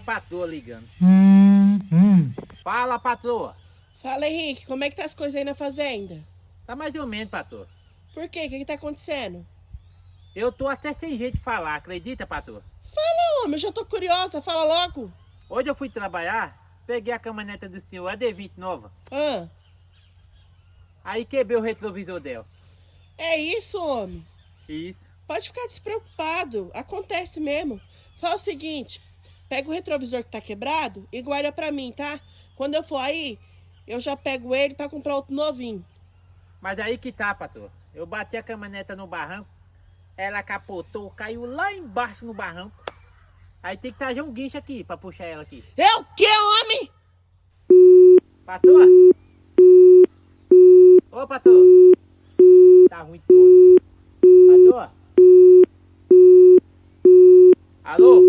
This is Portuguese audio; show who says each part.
Speaker 1: patroa ligando. Fala, patroa.
Speaker 2: Fala, Henrique, como é que tá as coisas aí na fazenda?
Speaker 1: Tá mais ou menos, patroa.
Speaker 2: Por quê? O que tá acontecendo?
Speaker 1: Eu tô até sem jeito de falar, acredita, patroa?
Speaker 2: Fala, homem, eu já tô curiosa, fala logo.
Speaker 1: Hoje eu fui trabalhar, peguei a caminhonete do senhor, a D20 nova.
Speaker 2: Ah,
Speaker 1: Aí quebrei o retrovisor dela.
Speaker 2: é isso, homem.
Speaker 1: Isso.
Speaker 2: Pode ficar despreocupado, acontece mesmo. Fala o seguinte, pega o retrovisor que tá quebrado e guarda pra mim, tá? Quando eu for aí, eu já pego ele pra comprar outro novinho.
Speaker 1: Mas aí que tá, patroa. Eu bati a caminhonete no barranco, ela capotou, caiu lá embaixo no barranco. Aí tem que trazer um guincho aqui pra puxar ela aqui.
Speaker 2: É o quê, homem?
Speaker 1: Patroa? Ô, patroa. Tá ruim tudo. Patroa? Alô?